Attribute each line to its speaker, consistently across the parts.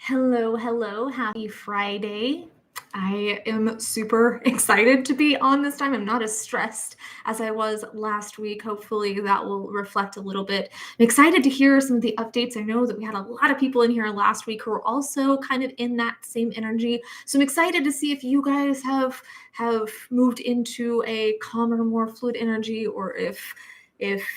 Speaker 1: Hello, hello. Happy Friday. I am super excited to be on this time. I'm not as stressed as I was last week. Hopefully, that will reflect a little bit. I'm excited to hear some of the updates. I know that we had a lot of people in here last week who are also kind of in that same energy. So I'm excited to see if you guys have moved into a calmer, more fluid energy, or if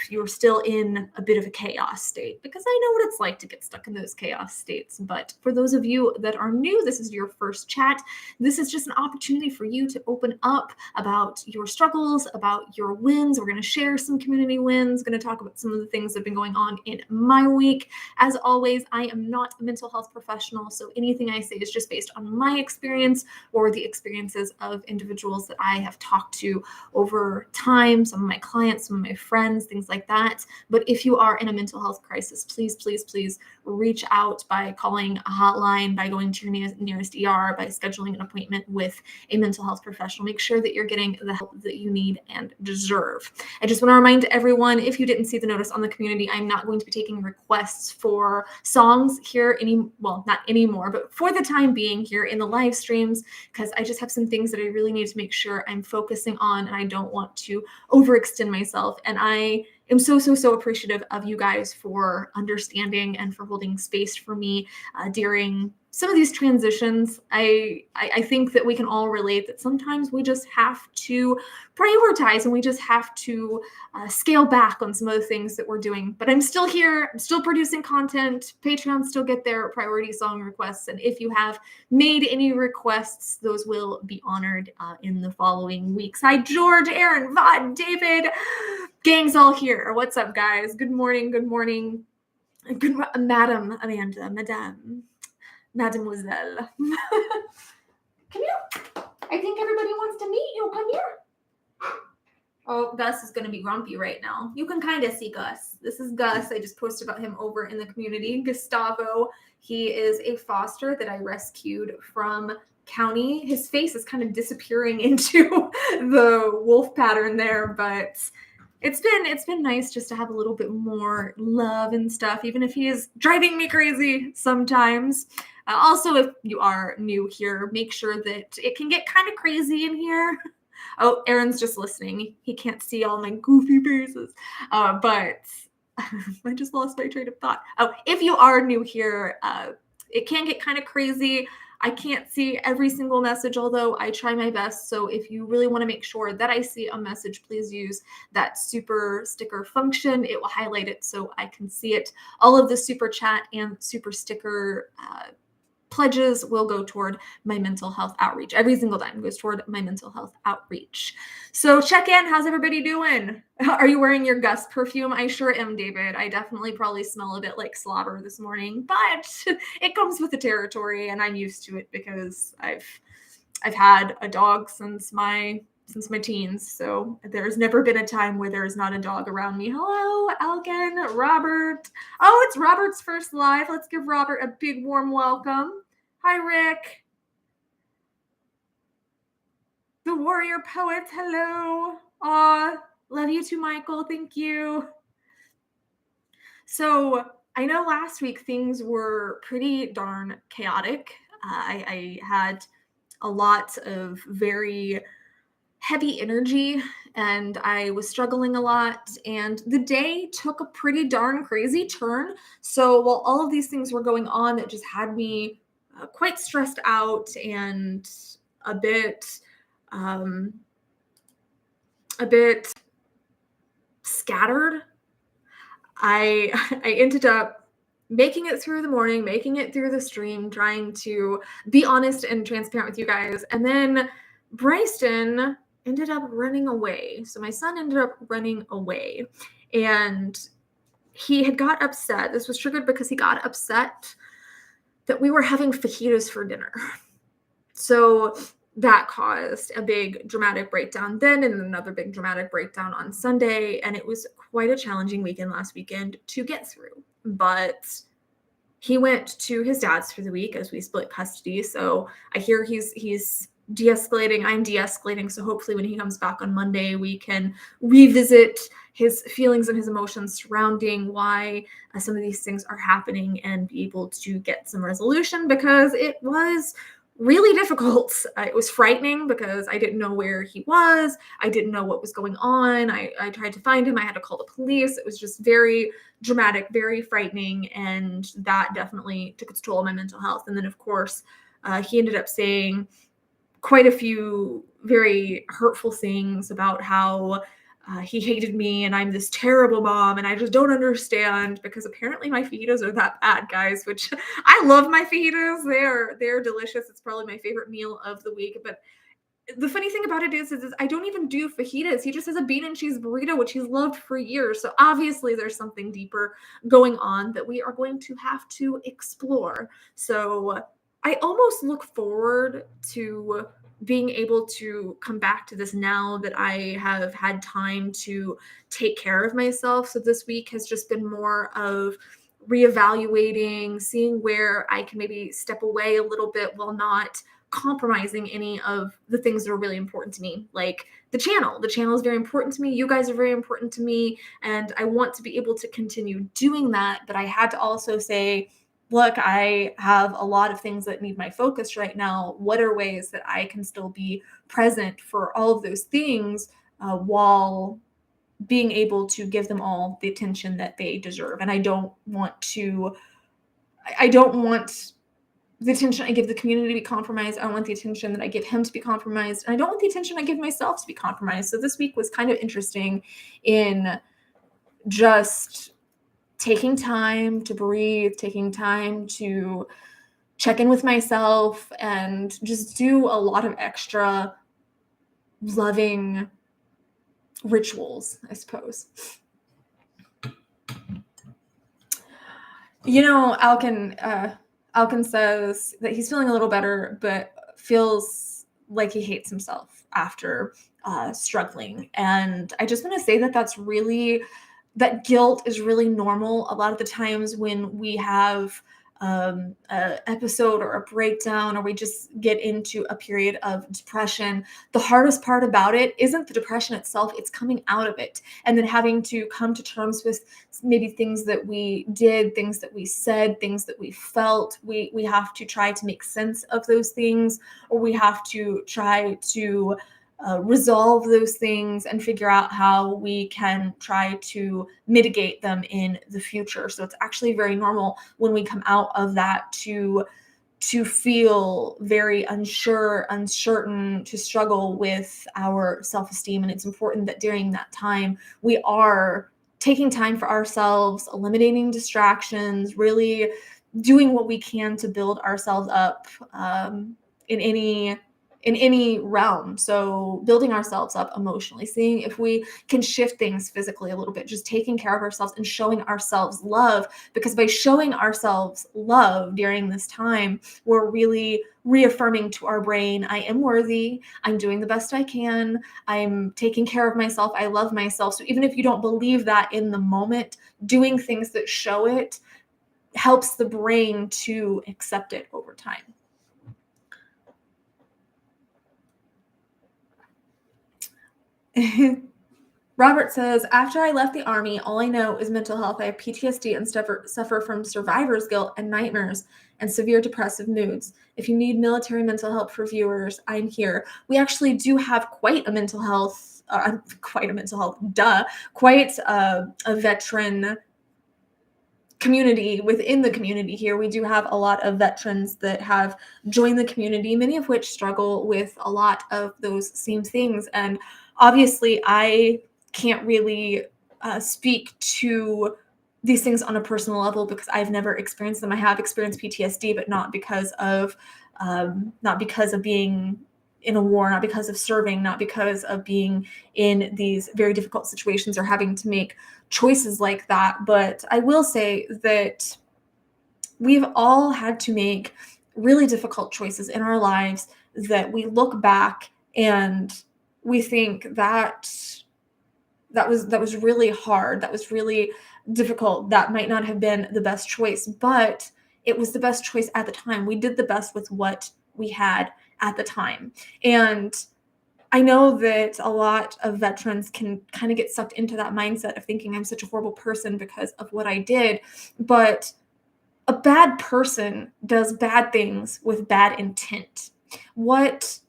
Speaker 1: you're still in a bit of a chaos state, because I know what it's like to get stuck in those chaos states. But for those of you that are new, this is your first chat. This is just an opportunity for you to open up about your struggles, about your wins. We're going to share some community wins, going to talk about some of the things that have been going on in my week. As always, I am not a mental health professional, so anything I say is just based on my experience or the experiences of individuals that I have talked to over time, some of my clients, some of my friends, things like that. But if you are in a mental health crisis, please, please, please reach out by calling a hotline, by going to your nearest ER, by scheduling an appointment with a mental health professional. Make sure that you're getting the help that you need and deserve. I just want to remind everyone, if you didn't see the notice on the community, I'm not going to be taking requests for songs here not anymore, but for the time being here in the live streams, because I just have some things that I really need to make sure I'm focusing on, and I don't want to overextend myself. And I am so appreciative of you guys for understanding and for holding space for me during some of these transitions. I think that we can all relate that sometimes we just have to prioritize, and we just have to scale back on some of the things that we're doing. But I'm still here. I'm still producing content. Patreon still get their priority song requests. And if you have made any requests, those will be honored in the following weeks. Hi, George, Aaron, Vod, David. Gang's all here. What's up, guys? Good morning. Good morning. Madam Amanda, Madame. Mademoiselle. Come here. I think everybody wants to meet you. Come here. Oh, Gus is going to be grumpy right now. You can kind of see Gus. This is Gus. I just posted about him over in the community. Gustavo. He is a foster that I rescued from county. His face is kind of disappearing into the wolf pattern there, but it's been nice just to have a little bit more love and stuff, even if he is driving me crazy sometimes. Also, if you are new here, make sure that it can get kind of crazy in here. Oh, Aaron's just listening. He can't see all my goofy faces. But I just lost my train of thought. Oh, if you are new here, it can get kind of crazy. I can't see every single message, although I try my best. So if you really want to make sure that I see a message, please use that super sticker function. It will highlight it so I can see it. All of the super chat and super sticker pledges will go toward my mental health outreach. Every single dime goes toward my mental health outreach. So check in. How's everybody doing? Are you wearing your Gus perfume? I sure am, David. I definitely probably smell a bit like slobber this morning, but it comes with the territory, and I'm used to it because I've had a dog since my teens. So there's never been a time where there's not a dog around me. Hello, Elgin, Robert. Oh, it's Robert's first live. Let's give Robert a big warm welcome. Hi, Rick. The Warrior Poet. Hello. Aw, love you too, Michael. Thank you. So I know last week things were pretty darn chaotic. I had a lot of very heavy energy, and I was struggling a lot, and the day took a pretty darn crazy turn. So while all of these things were going on, it just had me quite stressed out and a bit scattered. I ended up making it through the morning, making it through the stream, trying to be honest and transparent with you guys. And then Bryson ended up running away. So my son ended up running away, and he had got upset. This was triggered because he got upset that we were having fajitas for dinner. So that caused a big dramatic breakdown then, and another big dramatic breakdown on Sunday. And it was quite a challenging weekend last weekend to get through. But he went to his dad's for the week as we split custody. So I hear he's de-escalating. I'm de-escalating. So hopefully when he comes back on Monday, we can revisit his feelings and his emotions surrounding why some of these things are happening and be able to get some resolution, because it was really difficult. It was frightening because I didn't know where he was. I didn't know what was going on. I tried to find him. I had to call the police. It was just very dramatic, very frightening. And that definitely took its toll on my mental health. And then, of course, he ended up saying quite a few very hurtful things about how he hated me and I'm this terrible mom and I just don't understand, because apparently my fajitas are that bad, guys, which I love my fajitas. They're delicious. It's probably my favorite meal of the week. But the funny thing about it is I don't even do fajitas. He just has a bean and cheese burrito, which he's loved for years. So obviously there's something deeper going on that we are going to have to explore. So I almost look forward to being able to come back to this now that I have had time to take care of myself. So this week has just been more of reevaluating, seeing where I can maybe step away a little bit while not compromising any of the things that are really important to me, like the channel. The channel is very important to me. You guys are very important to me. And I want to be able to continue doing that. But I had to also say, look, I have a lot of things that need my focus right now. What are ways that I can still be present for all of those things while being able to give them all the attention that they deserve? And I don't want the attention I give the community to be compromised. I don't want the attention that I give him to be compromised. And I don't want the attention I give myself to be compromised. So this week was kind of interesting in just taking time to breathe, taking time to check in with myself, and just do a lot of extra loving rituals, I suppose. You know, Alkin says that he's feeling a little better, but feels like he hates himself after struggling. And I just want to say that that guilt is really normal. A lot of the times when we have an episode or a breakdown, or we just get into a period of depression, the hardest part about it isn't the depression itself, it's coming out of it. And then having to come to terms with maybe things that we did, things that we said, things that we felt. We have to try to make sense of those things, or we have to try to resolve those things and figure out how we can try to mitigate them in the future. So it's actually very normal when we come out of that to feel very unsure, uncertain, to struggle with our self-esteem. And it's important that during that time we are taking time for ourselves, eliminating distractions, really doing what we can to build ourselves up in any realm. So building ourselves up emotionally, seeing if we can shift things physically a little bit, just taking care of ourselves and showing ourselves love, because by showing ourselves love during this time, we're really reaffirming to our brain, I am worthy, I'm doing the best I can, I'm taking care of myself, I love myself. So even if you don't believe that in the moment, doing things that show it helps the brain to accept it over time. Robert says, after I left the Army, all I know is mental health. I have PTSD and suffer from survivor's guilt and nightmares and severe depressive moods. If you need military mental help for viewers, I'm here. We actually do have quite a veteran community within the community here. We do have a lot of veterans that have joined the community, many of which struggle with a lot of those same things. And obviously, I can't really speak to these things on a personal level because I've never experienced them. I have experienced PTSD, but not because of being in a war, not because of serving, not because of being in these very difficult situations or having to make choices like that. But I will say that we've all had to make really difficult choices in our lives that we look back and we think that was really hard, that was really difficult, that might not have been the best choice, but it was the best choice at the time. We did the best with what we had at the time. And I know that a lot of veterans can kind of get sucked into that mindset of thinking I'm such a horrible person because of what I did. But a bad person does bad things with bad intent. What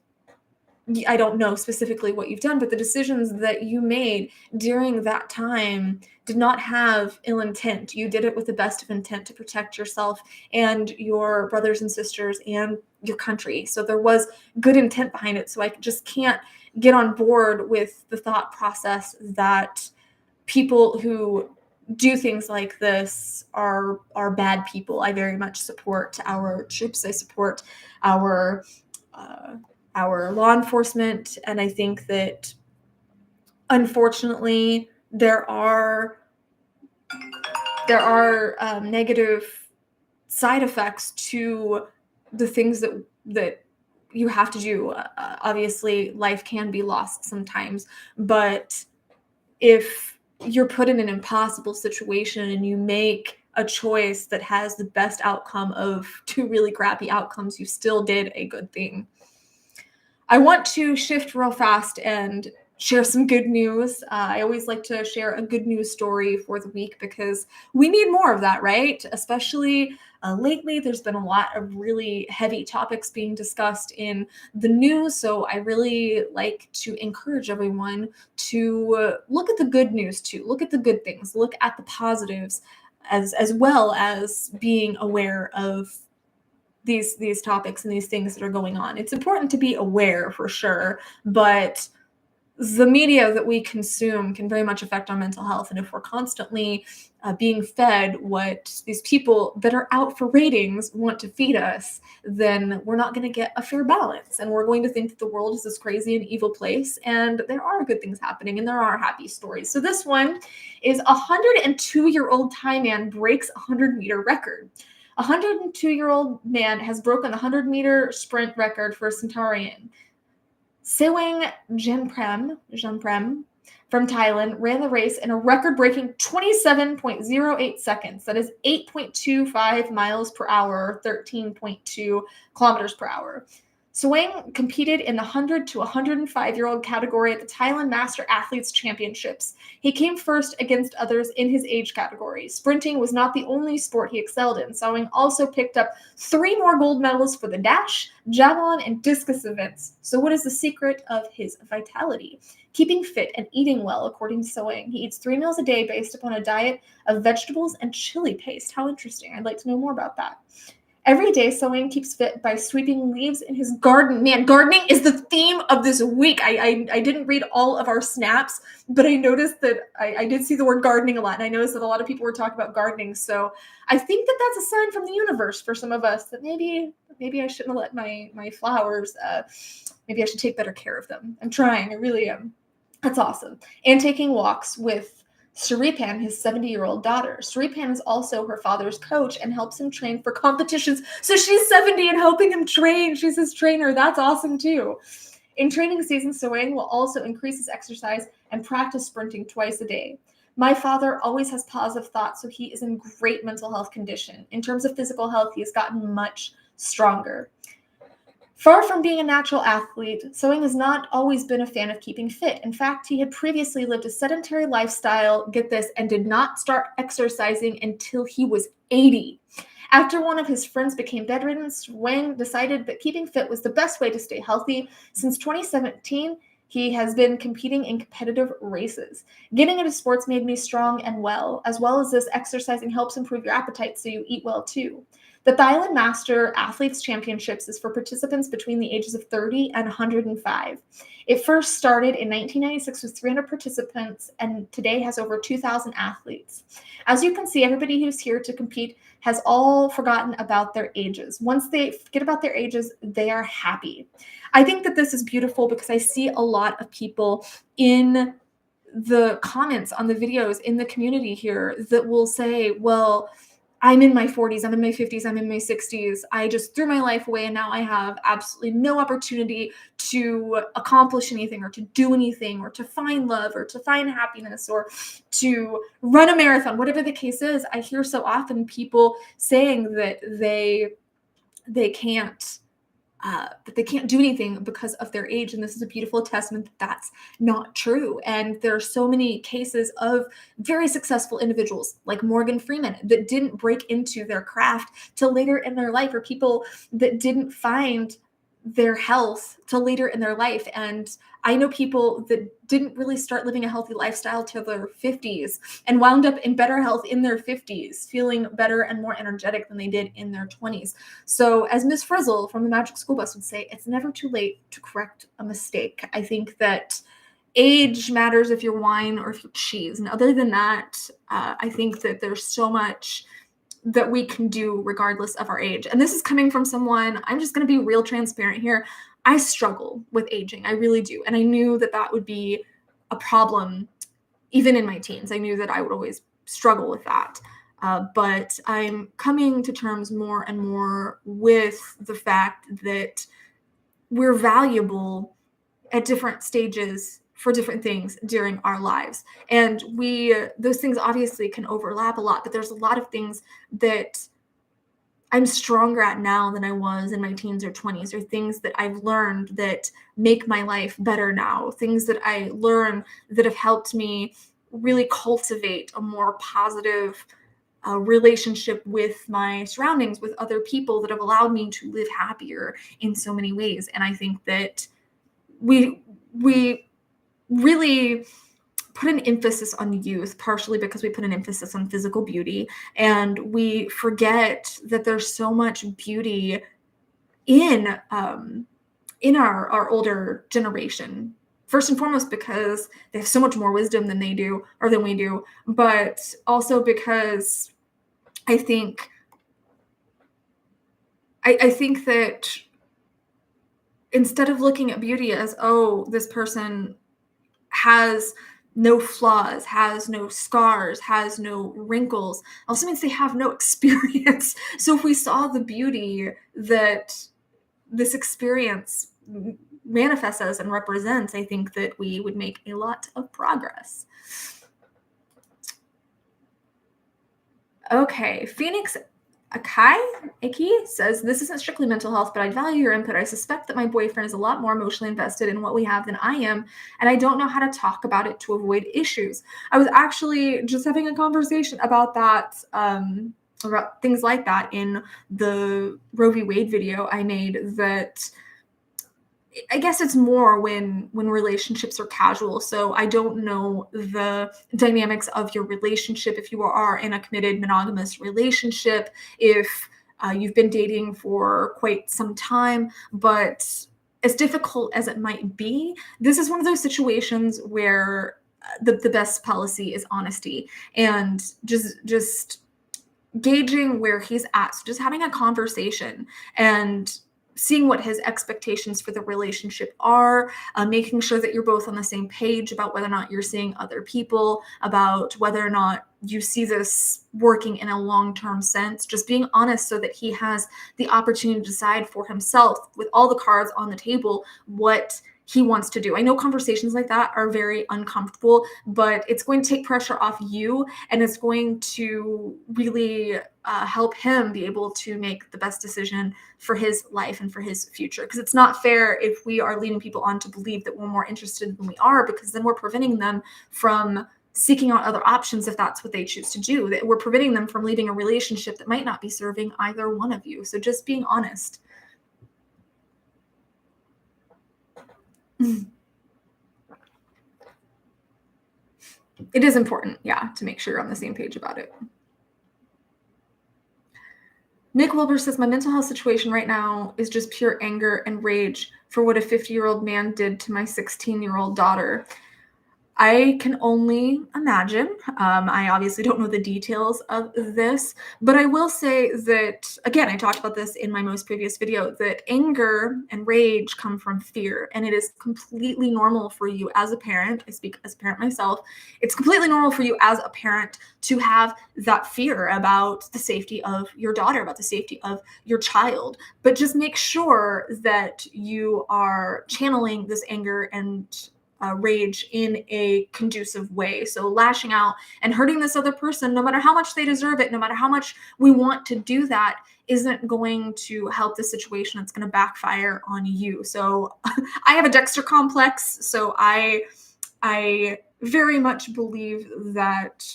Speaker 1: I don't know specifically what you've done, but the decisions that you made during that time did not have ill intent. You did it with the best of intent to protect yourself and your brothers and sisters and your country. So there was good intent behind it. So I just can't get on board with the thought process that people who do things like this are bad people. I very much support our troops. I support our uh, our law enforcement, and I think that unfortunately there are negative side effects to the things that you have to do. Obviously, life can be lost sometimes, but if you're put in an impossible situation and you make a choice that has the best outcome of two really crappy outcomes, you still did a good thing. I want to shift real fast and share some good news. I always like to share a good news story for the week because we need more of that, right? Especially lately, there's been a lot of really heavy topics being discussed in the news. So I really like to encourage everyone to look at the good news too. Look at the good things. Look at the positives, as well as being aware of these topics and these things that are going on. It's important to be aware for sure, but the media that we consume can very much affect our mental health. And if we're constantly being fed what these people that are out for ratings want to feed us, then we're not going to get a fair balance. And we're going to think that the world is this crazy and evil place. And there are good things happening and there are happy stories. So this one is a 102-year-old Thai man breaks a 100-meter record. A 102-year-old man has broken the 100-meter sprint record for a Centurion. Sewing Jamprem from Thailand ran the race in a record-breaking 27.08 seconds. That is 8.25 miles per hour, 13.2 kilometers per hour. Sewing competed in the 100 to 105-year-old category at the Thailand Master Athletes Championships. He came first against others in his age category. Sprinting was not the only sport he excelled in. Sewing also picked up 3 more gold medals for the dash, javelin, and discus events. So what is the secret of his vitality? Keeping fit and eating well, according to Sewing. He eats 3 meals a day based upon a diet of vegetables and chili paste. How interesting. I'd like to know more about that. Every day, Sewing keeps fit by sweeping leaves in his garden. Man, gardening is the theme of this week. I didn't read all of our snaps, but I noticed that I did see the word gardening a lot, and I noticed that a lot of people were talking about gardening. So I think that that's a sign from the universe for some of us that maybe I shouldn't have let my flowers, maybe I should take better care of them. I'm trying. I really am. That's awesome. And taking walks with Suripan, his 70-year-old daughter. Suripan is also her father's coach and helps him train for competitions. So she's 70 and helping him train. She's his trainer. That's awesome too. In training season, Sewing will also increase his exercise and practice sprinting twice a day. My father always has positive thoughts, so he is in great mental health condition. In terms of physical health, he has gotten much stronger. Far from being a natural athlete, Sewing has not always been a fan of keeping fit. In fact, he had previously lived a sedentary lifestyle, get this, and did not start exercising until he was 80. After one of his friends became bedridden, Sewing decided that keeping fit was the best way to stay healthy. Since 2017, he has been competing in competitive races. Getting into sports made me strong and well as this exercising helps improve your appetite so you eat well too. The Thailand Master Athletes Championships is for participants between the ages of 30 and 105. It first started in 1996 with 300 participants and today has over 2,000 athletes. As you can see, everybody who's here to compete has all forgotten about their ages. Once they forget about their ages, they are happy. I think that this is beautiful because I see a lot of people in the comments on the videos in the community here that will say, well, I'm in my 40s, I'm in my 50s, I'm in my 60s. I just threw my life away and now I have absolutely no opportunity to accomplish anything or to do anything or to find love or to find happiness or to run a marathon, whatever the case is. I hear so often people saying that they can't that they can't do anything because of their age. And this is a beautiful testament that that's not true. And there are so many cases of very successful individuals like Morgan Freeman that didn't break into their craft till later in their life, or people that didn't find their health till later in their life. And I know people that didn't really start living a healthy lifestyle till their 50s and wound up in better health in their 50s, feeling better and more energetic than they did in their 20s. So, as Miss Frizzle from the Magic School Bus would say, it's never too late to correct a mistake. I think that age matters if you're wine or if you're cheese. And other than that, I think that there's so much that we can do regardless of our age. And this is coming from someone, I'm just going to be real transparent here. I struggle with aging. I really do. And I knew that that would be a problem even in my teens. I knew that I would always struggle with that. But I'm coming to terms more and more with the fact that we're valuable at different stages for different things during our lives. And those things obviously can overlap a lot, but there's a lot of things that I'm stronger at now than I was in my teens or 20s, or things that I've learned that make my life better now, things that I learn that have helped me really cultivate a more positive relationship with my surroundings, with other people, that have allowed me to live happier in so many ways. And I think that we really put an emphasis on youth, partially because we put an emphasis on physical beauty, and we forget that there's so much beauty in our older generation. First and foremost, because they have so much more wisdom than they do, or than we do, but also because I think I think that instead of looking at beauty as, oh, this person has no flaws, has no scars, has no wrinkles, also means they have no experience. So if we saw the beauty that this experience manifests as and represents, I think that we would make a lot of progress. Okay, Phoenix Aki says, this isn't strictly mental health, but I value your input. I suspect that my boyfriend is a lot more emotionally invested in what we have than I am, and I don't know how to talk about it to avoid issues. I was actually just having a conversation about that, about things like that in the Roe v. Wade video I made, that I guess it's more when relationships are casual. So I don't know the dynamics of your relationship, if you are in a committed monogamous relationship, if you've been dating for quite some time. But as difficult as it might be, this is one of those situations where the best policy is honesty, and just gauging where he's at. So just having a conversation and seeing what his expectations for the relationship are, making sure that you're both on the same page about whether or not you're seeing other people, about whether or not you see this working in a long-term sense, just being honest so that he has the opportunity to decide for himself, with all the cards on the table, what he wants to do. I know conversations like that are very uncomfortable, but it's going to take pressure off you, and it's going to really help him be able to make the best decision for his life and for his future. Because it's not fair if we are leading people on to believe that we're more interested than we are, because then we're preventing them from seeking out other options if that's what they choose to do. That we're preventing them from leaving a relationship that might not be serving either one of you. So just being honest. It is important, yeah, to make sure you're on the same page about it. Nick Wilbur says, my mental health situation right now is just pure anger and rage for what a 50-year-old man did to my 16-year-old daughter. I can only imagine. I obviously don't know the details of this, but I will say that, again, I talked about this in my most previous video, that anger and rage come from fear, and it is completely normal for you as a parent. I speak as a parent myself. It's completely normal for you as a parent to have that fear about the safety of your daughter, about the safety of your child, but just make sure that you are channeling this anger and rage in a conducive way. So lashing out and hurting this other person, no matter how much they deserve it, no matter how much we want to do that, isn't going to help the situation. It's going to backfire on you. So I have a Dexter complex. So I very much believe that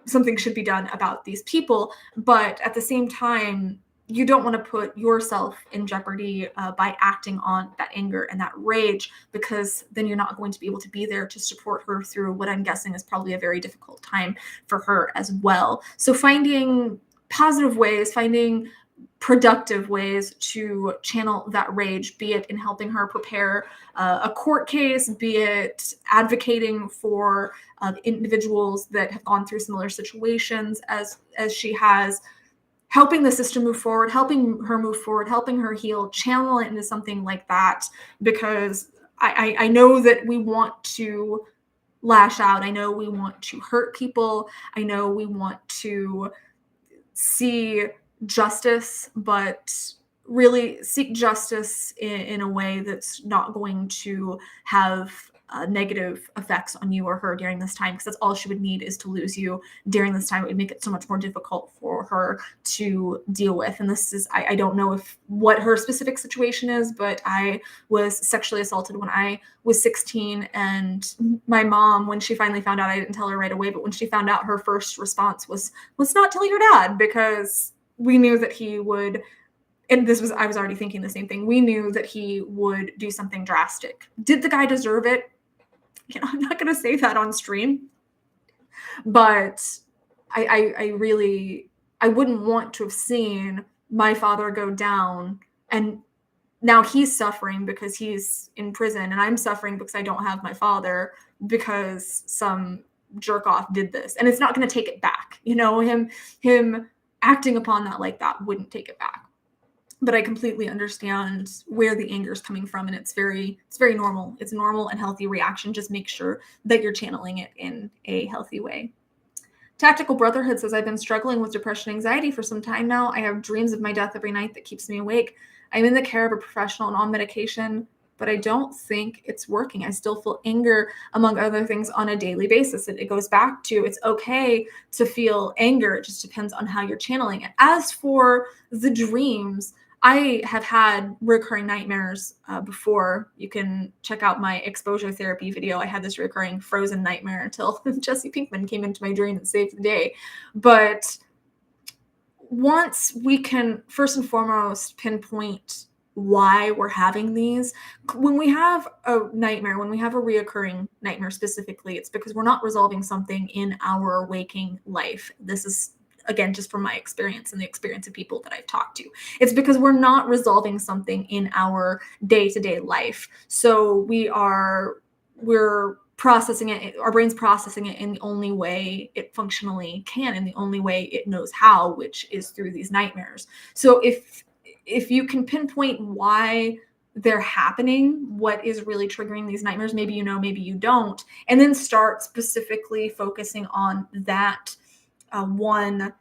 Speaker 1: something should be done about these people. But at the same time, you don't want to put yourself in jeopardy by acting on that anger and that rage, because then you're not going to be able to be there to support her through what I'm guessing is probably a very difficult time for her as well. So finding positive ways, finding productive ways to channel that rage, be it in helping her prepare a court case, be it advocating for individuals that have gone through similar situations as she has, helping the system move forward, helping her move forward, helping her heal, channel it into something like that. Because I know that we want to lash out. I know we want to hurt people. I know we want to see justice, but really seek justice in a way that's not going to have negative effects on you or her during this time, because that's all she would need is to lose you during this time. It would make it so much more difficult for her to deal with. And this is, I don't know if what her specific situation is, but I was sexually assaulted when I was 16, and my mom, when she finally found out, I didn't tell her right away, but when she found out, her first response was, let's not tell your dad, because we knew that he would, and this was, I was already thinking the same thing. We knew that he would do something drastic. Did the guy deserve it? I'm not going to say that on stream, but I really, I wouldn't want to have seen my father go down, and now he's suffering because he's in prison, and I'm suffering because I don't have my father because some jerk off did this, and it's not going to take it back. Him acting upon that like that wouldn't take it back. But I completely understand where the anger is coming from, and it's very normal. It's a normal and healthy reaction. Just make sure that you're channeling it in a healthy way. Tactical Brotherhood says, I've been struggling with depression and anxiety for some time now. I have dreams of my death every night that keeps me awake. I'm in the care of a professional and on medication, but I don't think it's working. I still feel anger, among other things, on a daily basis. It goes back to, it's okay to feel anger. It just depends on how you're channeling it. As for the dreams, I have had recurring nightmares before. You can check out my exposure therapy video. I had this recurring frozen nightmare until Jesse Pinkman came into my dream and saved the day. But once we can, first and foremost, pinpoint why we're having these, when we have a nightmare, when we have a reoccurring nightmare specifically, it's because we're not resolving something in our waking life. This is, again, just from my experience and the experience of people that I've talked to. It's because we're not resolving something in our day-to-day life. So we're processing it, our brain's processing it in the only way it functionally can, in the only way it knows how, which is through these nightmares. So if you can pinpoint why they're happening, what is really triggering these nightmares, maybe you know, maybe you don't, and then start specifically focusing on that one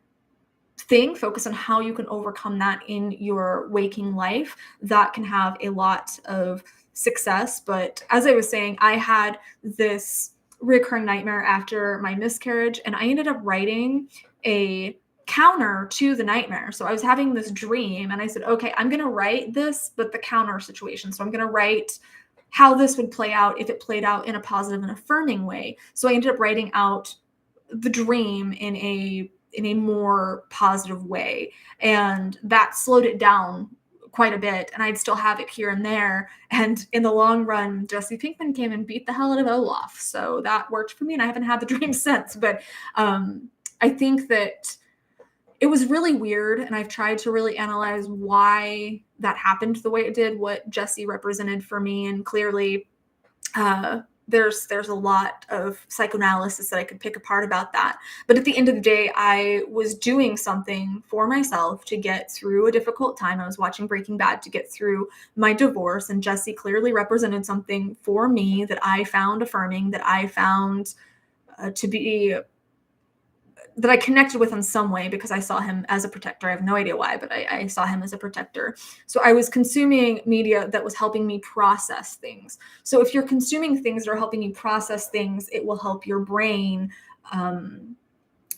Speaker 1: thing, focus on how you can overcome that in your waking life, that can have a lot of success. But as I was saying, I had this recurring nightmare after my miscarriage, and I ended up writing a counter to the nightmare. So I was having this dream, and I said, okay, I'm going to write this, but the counter situation. So I'm going to write how this would play out if it played out in a positive and affirming way. So I ended up writing out the dream in a more positive way, and that slowed it down quite a bit, and I'd still have it here and there. And in the long run, Jesse Pinkman came and beat the hell out of Olaf, so that worked for me, and I haven't had the dream since. But I think that it was really weird, and I've tried to really analyze why that happened the way it did, what Jesse represented for me, and clearly there's a lot of psychoanalysis that I could pick apart about that. But at the end of the day, I was doing something for myself to get through a difficult time. I was watching Breaking Bad to get through my divorce, and Jesse clearly represented something for me that I found affirming, that I found to be, that I connected with in some way, because I saw him as a protector. I have no idea why, but I saw him as a protector. So I was consuming media that was helping me process things. So if you're consuming things that are helping you process things, it will help your brain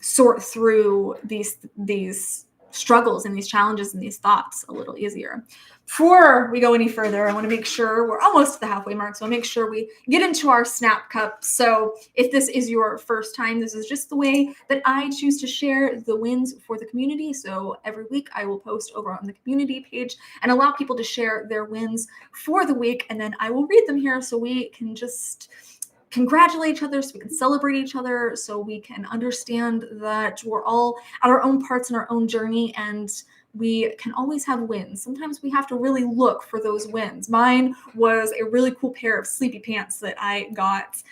Speaker 1: sort through these struggles and these challenges and these thoughts a little easier. Before we go any further, I want to make sure we're almost at the halfway mark. So I'll make sure we get into our snap cup. So if this is your first time, this is just the way that I choose to share the wins for the community. So every week I will post over on the community page and allow people to share their wins for the week. And then I will read them here so we can just congratulate each other, so we can celebrate each other, so we can understand that we're all at our own parts in our own journey, and we can always have wins. Sometimes we have to really look for those wins. Mine was a really cool pair of sleepy pants that I got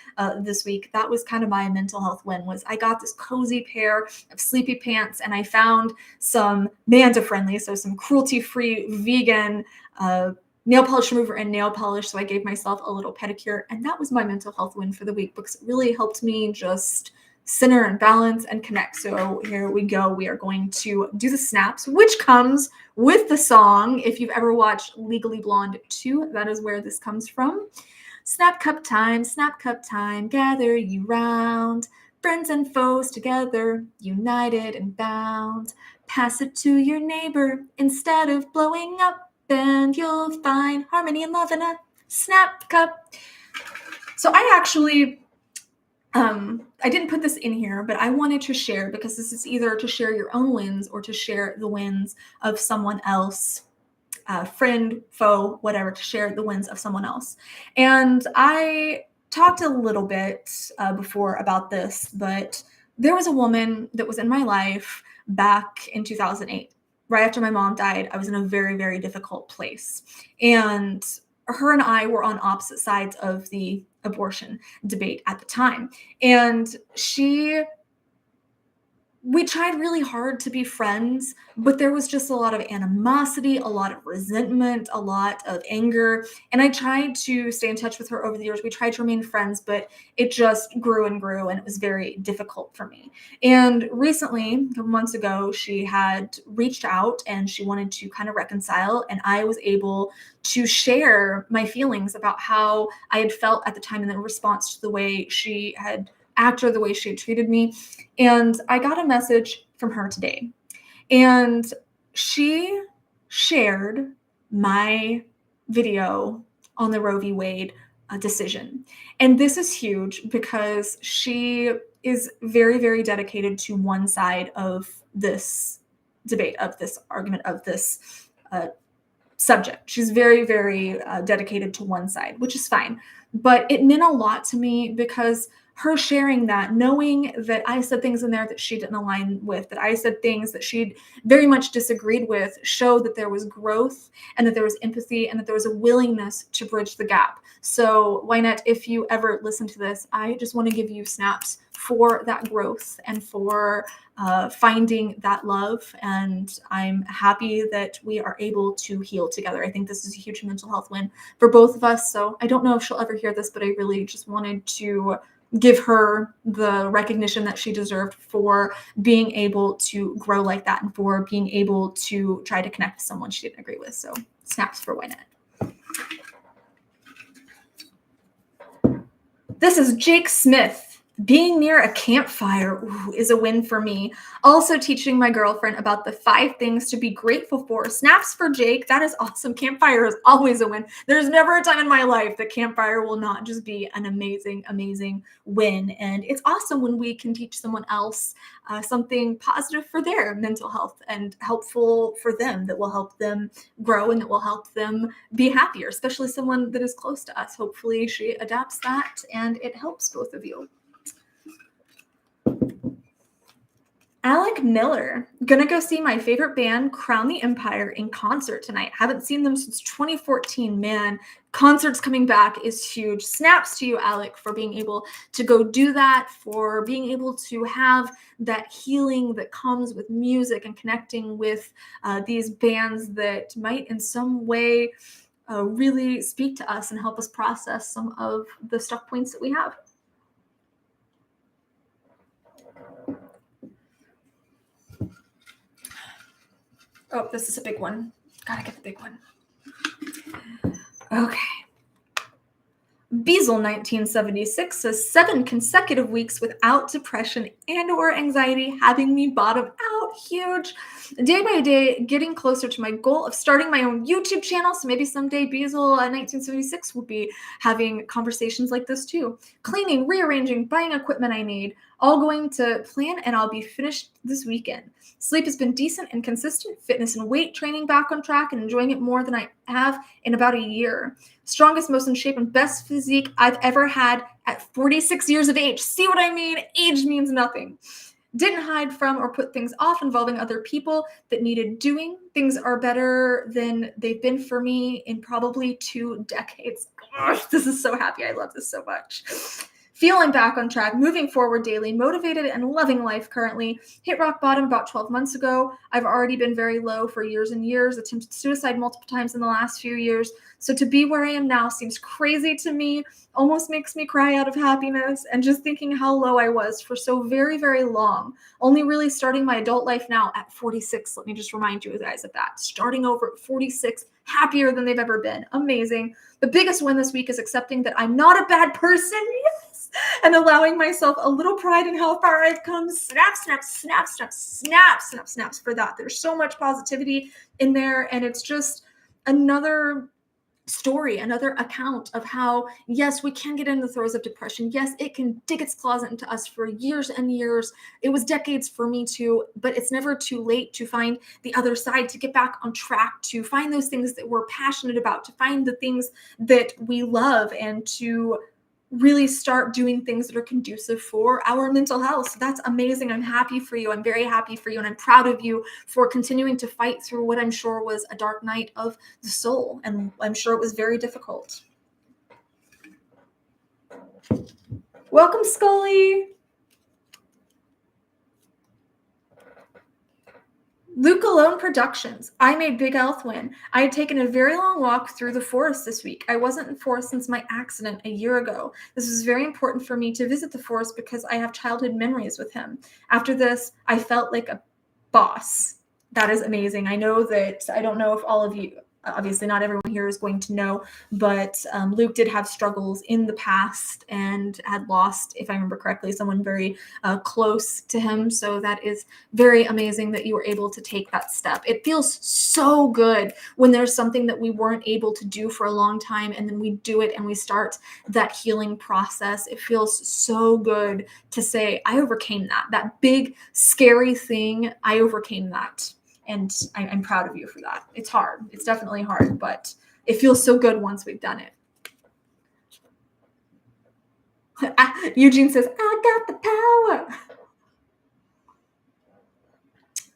Speaker 1: this week. That was kind of my mental health win, was I got this cozy pair of sleepy pants, and I found some Manda-friendly, so some cruelty-free vegan nail polish remover and nail polish. So I gave myself a little pedicure, and that was my mental health win for the week because it really helped me just center and balance and connect. So here we go. We are going to do the snaps, which comes with the song. If you've ever watched Legally Blonde 2, that is where this comes from. Snap cup time, gather you round. Friends and foes together, united and bound. Pass it to your neighbor instead of blowing up, and you'll find harmony and love in a snap cup. So I actually, I didn't put this in here, but I wanted to share, because this is either to share your own wins or to share the wins of someone else, friend, foe, whatever, to share the wins of someone else. And I talked a little bit before about this, but there was a woman that was in my life back in 2008. Right after my mom died, I was in a very, very difficult place. And her and I were on opposite sides of the abortion debate at the time. And we tried really hard to be friends, but there was just a lot of animosity, a lot of resentment, a lot of anger. And I tried to stay in touch with her over the years. We tried to remain friends, but it just grew and grew, and it was very difficult for me. And recently, a couple months ago, she had reached out and she wanted to kind of reconcile. And I was able to share my feelings about how I had felt at the time in the response to the way she had acted, the way she had treated me. And I got a message from her today, and she shared my video on the Roe v. Wade decision. And this is huge because she is very, very dedicated to one side of this debate, of this argument, of this subject. She's very, very dedicated to one side, which is fine. But it meant a lot to me because her sharing that, knowing that I said things in there that she didn't align with, that I said things that she'd very much disagreed with, showed that there was growth and that there was empathy and that there was a willingness to bridge the gap. So Wynette, if you ever listen to this, I just want to give you snaps for that growth and for finding that love. And I'm happy that we are able to heal together. I think this is a huge mental health win for both of us. So I don't know if she'll ever hear this, but I really just wanted to give her the recognition that she deserved for being able to grow like that and for being able to try to connect with someone she didn't agree with. So snaps for Wynette. This is Jake Smith. Being near a campfire is a win for me. Also teaching my girlfriend about the 5 things to be grateful for. Snaps for Jake. That is awesome. Campfire is always a win. There's never a time in my life that campfire will not just be an amazing, amazing win. And it's awesome when we can teach someone else something positive for their mental health and helpful for them, that will help them grow and that will help them be happier, especially someone that is close to us. Hopefully she adapts that and it helps both of you. Alec Miller, gonna go see my favorite band, Crown the Empire, in concert tonight. Haven't seen them since 2014. Man, concerts coming back is huge. Snaps to you, Alec, for being able to go do that, for being able to have that healing that comes with music and connecting with these bands that might in some way really speak to us and help us process some of the stuck points that we have. Oh, this is a big one. Gotta get the big one. Okay. Beazle 1976 says 7 consecutive weeks without depression and or anxiety, having me bottom out. Huge. day by day, getting closer to my goal of starting my own YouTube channel. So maybe someday Beazle 1976 will be having conversations like this too. Cleaning, rearranging, buying equipment I need, all going to plan, and I'll be finished this weekend. Sleep has been decent and consistent, fitness and weight training back on track, and enjoying it more than I have in about a year. Strongest, most in shape, and best physique I've ever had at 46 years of age. See what I mean? Age means nothing. Didn't hide from or put things off involving other people that needed doing. Things are better than they've been for me in probably 2 decades. Gosh, this is so happy. I love this so much. Feeling back on track, moving forward daily, motivated and loving life currently. Hit rock bottom about 12 months ago. I've already been very low for years and years, attempted suicide multiple times in the last few years. So to be where I am now seems crazy to me, almost makes me cry out of happiness, and just thinking how low I was for so very, very long. Only really starting my adult life now at 46. Let me just remind you guys of that. Starting over at 46, happier than they've ever been. Amazing. The biggest win this week is accepting that I'm not a bad person. Yes. And allowing myself a little pride in how far I've come. Snap, snap, snap, snap, snap, snap, snaps for that. There's so much positivity in there, and it's just another story, another account of how, yes, we can get in the throes of depression. Yes, it can dig its claws into us for years and years. It was decades for me too, but it's never too late to find the other side, to get back on track, to find those things that we're passionate about, to find the things that we love, and to really start doing things that are conducive for our mental health. So that's amazing. I'm happy for you. I'm very happy for you. And I'm proud of you for continuing to fight through what I'm sure was a dark night of the soul. And I'm sure it was very difficult. Welcome, Scully. Luke Alone Productions. I made big health win. I had taken a very long walk through the forest this week. I wasn't in forest since my accident a year ago. This was very important for me to visit the forest because I have childhood memories with him. After this, I felt like a boss. That is amazing. I know that, I don't know if all of you, obviously not everyone here is going to know, but Luke did have struggles in the past and had lost, if I remember correctly, someone very close to him. So that is very amazing that you were able to take that step. It feels so good when there's something that we weren't able to do for a long time, and then we do it and we start that healing process. It feels so good to say, I overcame that big, scary thing. I overcame that. And I'm proud of you for that. It's hard. It's definitely hard, but it feels so good once we've done it. Eugene says, I got the power.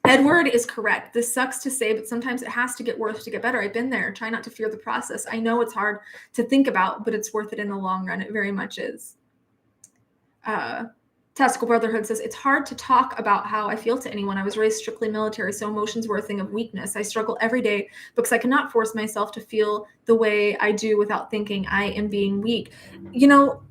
Speaker 1: Edward is correct. This sucks to say, but sometimes it has to get worse to get better. I've been there. Try not to fear the process. I know it's hard to think about, but it's worth it in the long run. It very much is. Tactical Brotherhood says, it's hard to talk about how I feel to anyone. I was raised strictly military, so emotions were a thing of weakness. I struggle every day because I cannot force myself to feel the way I do without thinking I am being weak. You know,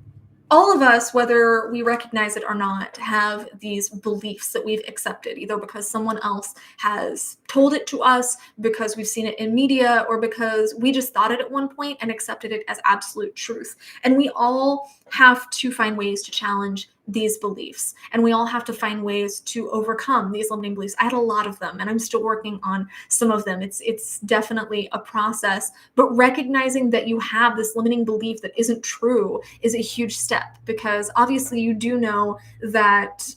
Speaker 1: all of us, whether we recognize it or not, have these beliefs that we've accepted, either because someone else has told it to us, because we've seen it in media, or because we just thought it at one point and accepted it as absolute truth. And we all have to find ways to challenge these beliefs, and we all have to find ways to overcome these limiting beliefs. I had a lot of them, and I'm still working on some of them. It's definitely a process, but recognizing that you have this limiting belief that isn't true is a huge step, because obviously you do know that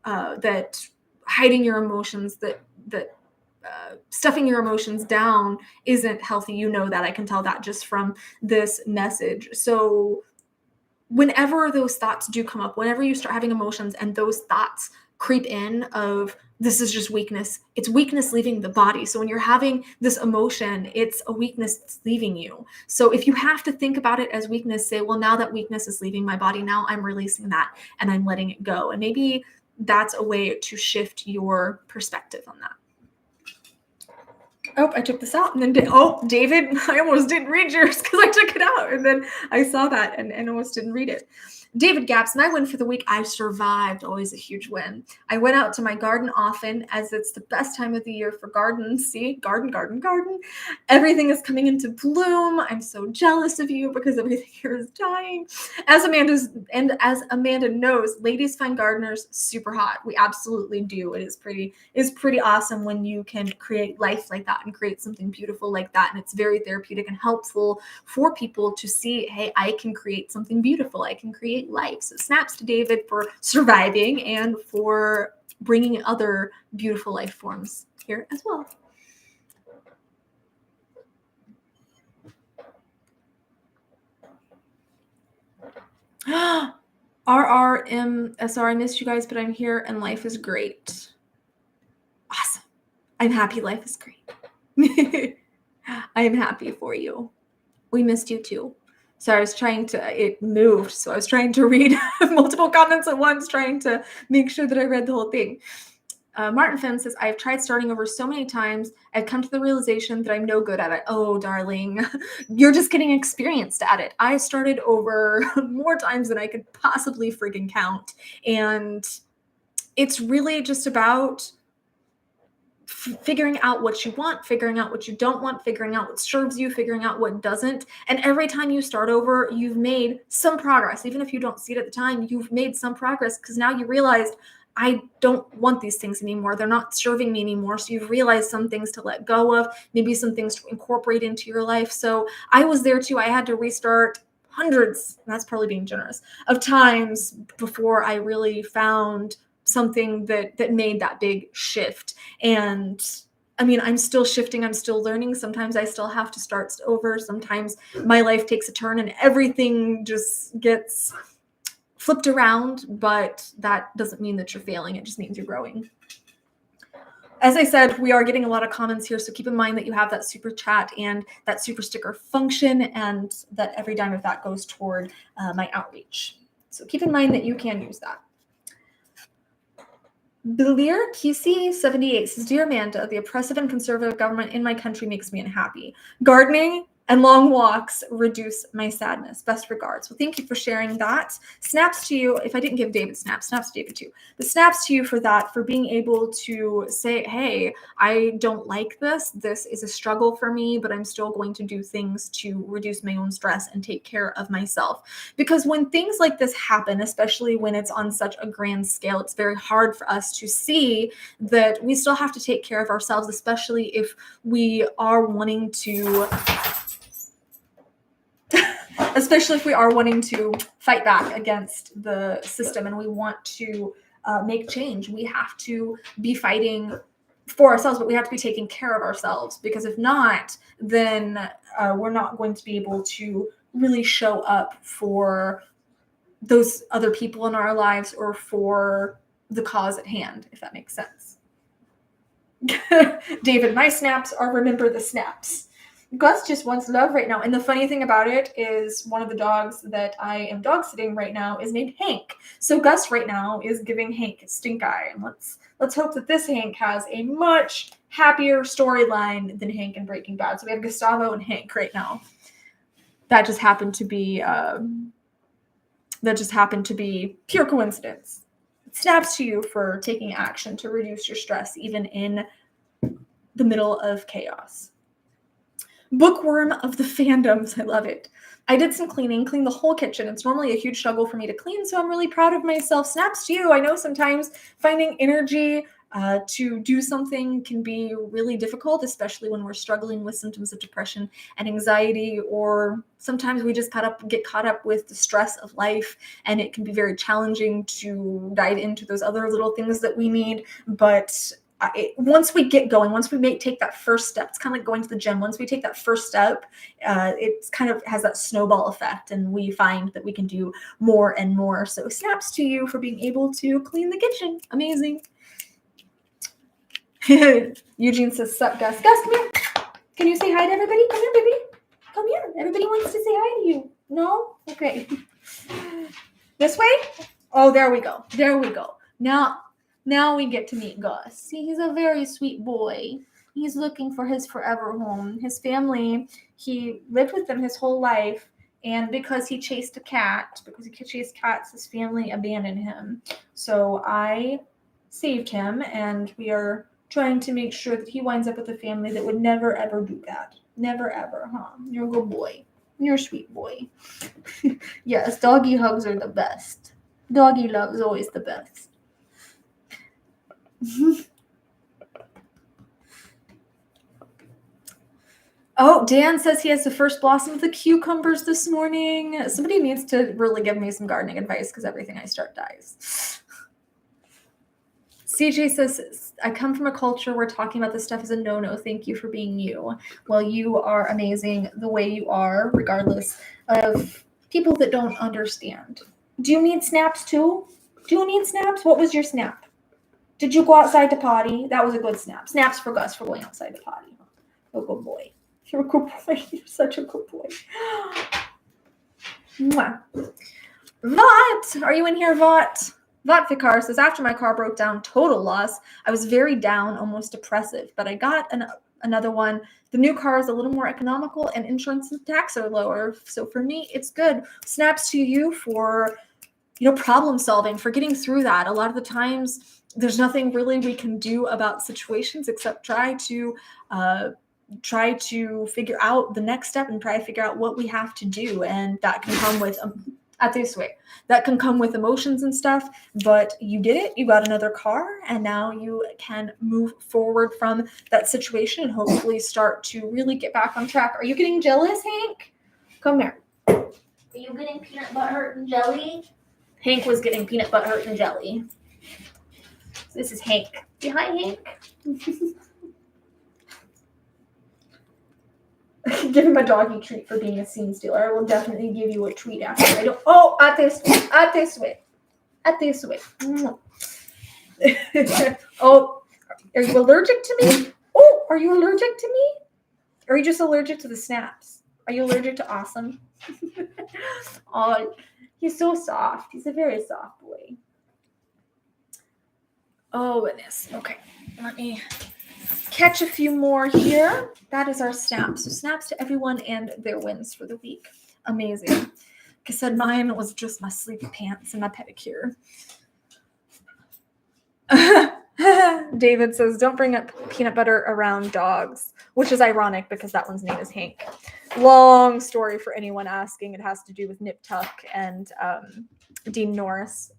Speaker 1: that hiding your emotions, that stuffing your emotions down isn't healthy. You know that. I can tell that just from this message. So whenever those thoughts do come up, whenever you start having emotions and those thoughts creep in of, this is just weakness, it's weakness leaving the body. So when you're having this emotion, it's a weakness that's leaving you. So if you have to think about it as weakness, say, well, now that weakness is leaving my body, now I'm releasing that and I'm letting it go. And maybe that's a way to shift your perspective on that. Oh, I took this out and then David, I almost didn't read yours because I took it out, and then I saw that and almost didn't read it. David Gaps, my win for the week, I survived. Always a huge win. I went out to my garden often, as it's the best time of the year for gardens. See, garden. Everything is coming into bloom. I'm so jealous of you because everything here is dying. As Amanda knows, ladies find gardeners super hot. We absolutely do. It is pretty awesome when you can create life like that and create something beautiful like that. And it's very therapeutic and helpful for people to see, hey, I can create something beautiful. I can create life. So snaps to David for surviving and for bringing other beautiful life forms here as well. RRMSR, I missed you guys, but I'm here and life is great. Awesome. I'm happy life is great. I am happy for you. We missed you too. So it moved. So I was trying to read multiple comments at once, trying to make sure that I read the whole thing. Martin Finn says, I've tried starting over so many times. I've come to the realization that I'm no good at it. Oh, darling, you're just getting experienced at it. I started over more times than I could possibly friggin' count. And it's really just about figuring out what you want, figuring out what you don't want, figuring out what serves you, figuring out what doesn't. And every time you start over, you've made some progress. Even if you don't see it at the time, you've made some progress because now you realized, I don't want these things anymore. They're not serving me anymore. So you've realized some things to let go of, maybe some things to incorporate into your life. So I was there too. I had to restart hundreds, that's probably being generous, of times before I really found something that made that big shift. And I mean, I'm still shifting. I'm still learning. Sometimes I still have to start over. Sometimes my life takes a turn and everything just gets flipped around, but that doesn't mean that you're failing. It just means you're growing. As I said, we are getting a lot of comments here, so keep in mind that you have that super chat and that super sticker function, and that every dime of that goes toward my outreach. So keep in mind that you can use that. Belir QC78 says, Dear Amanda, the oppressive and conservative government in my country makes me unhappy. Gardening and long walks reduce my sadness. Best regards. Well, thank you for sharing that. Snaps to you. If I didn't give David snaps to David too. But snaps to you for that, for being able to say, hey, I don't like this. This is a struggle for me, but I'm still going to do things to reduce my own stress and take care of myself. Because when things like this happen, especially when it's on such a grand scale, it's very hard for us to see that we still have to take care of ourselves, especially if we are wanting to fight back against the system and we want to make change. We have to be fighting for ourselves, but we have to be taking care of ourselves, because if not, then we're not going to be able to really show up for those other people in our lives or for the cause at hand, if that makes sense. David, my snaps are remember the snaps. Gus just wants love right now. And the funny thing about it is one of the dogs that I am dog sitting right now is named Hank. So Gus right now is giving Hank stink eye. And let's hope that this Hank has a much happier storyline than Hank in Breaking Bad. So we have Gustavo and Hank right now. That just happened to be pure coincidence. It snaps to you for taking action to reduce your stress, even in the middle of chaos. Bookworm of the fandoms. I love it. I did some cleaned the whole kitchen. It's normally a huge struggle for me to clean, so I'm really proud of myself. Snaps to you. I know sometimes finding energy to do something can be really difficult, especially when we're struggling with symptoms of depression and anxiety, or sometimes we just get caught up with the stress of life, and it can be very challenging to dive into those other little things that we need. But once we get going, once we take that first step, it's kind of like going to the gym. Once we take that first step, it kind of has that snowball effect, and we find that we can do more and more. So snaps to you for being able to clean the kitchen. Amazing. Eugene says, sup, Gus. Gus, come here. Can you say hi to everybody? Come here, baby. Come here. Everybody wants to say hi to you. No? Okay. This way? Oh, there we go. There we go. Now we get to meet Gus. See, he's a very sweet boy. He's looking for his forever home. His family, he lived with them his whole life, And because he chased cats, his family abandoned him. So I saved him, and we are trying to make sure that he winds up with a family that would never, ever do that. Never, ever, huh? You're a good boy. You're a sweet boy. Yes, doggy hugs are the best. Doggy love is always the best. Oh, Dan says he has the first blossom of the cucumbers this morning. Somebody needs to really give me some gardening advice because everything I start dies. CJ says, I come from a culture where talking about this stuff is a no-no. Thank you for being you. Well, you are amazing the way you are, regardless of people that don't understand. Do you need snaps too? Do you need snaps? What was your snap? Did you go outside to potty? That was a good snap. Snaps for Gus for going outside to potty. Oh, good boy. You're a good boy. You're such a good boy. Mwah. Vought! Are you in here, Vought? Vought Vicar says, after my car broke down, total loss. I was very down, almost depressive, but I got another one. The new car is a little more economical and insurance and tax are lower. So for me, it's good. Snaps to you for, problem solving, for getting through that. A lot of the times there's nothing really we can do about situations except try to figure out the next step and try to figure out what we have to do. And that can come with that can come with emotions and stuff, but you did it. You got another car, and now you can move forward from that situation and hopefully start to really get back on track. Are you getting jealous, Hank? Come here. Are you getting peanut butter and jelly? Hank was getting peanut butter and jelly. So this is Hank. Say hi, Hank. Give him a doggy treat for being a scene stealer. I will definitely give you a treat after. I don't. Oh, at this way. Oh, are you allergic to me? Oh, are you allergic to me? Or are you just allergic to the snaps? Are you allergic to awesome? Oh, he's so soft. He's a very soft boy. Oh, goodness. Okay, let me catch a few more here. That is our snaps. So snaps to everyone and their wins for the week. Amazing. Like I said, mine was just my sleepy pants and my pedicure. David says, don't bring up peanut butter around dogs, which is ironic because that one's name is Hank. Long story for anyone asking. It has to do with Nip Tuck and Dean Norris.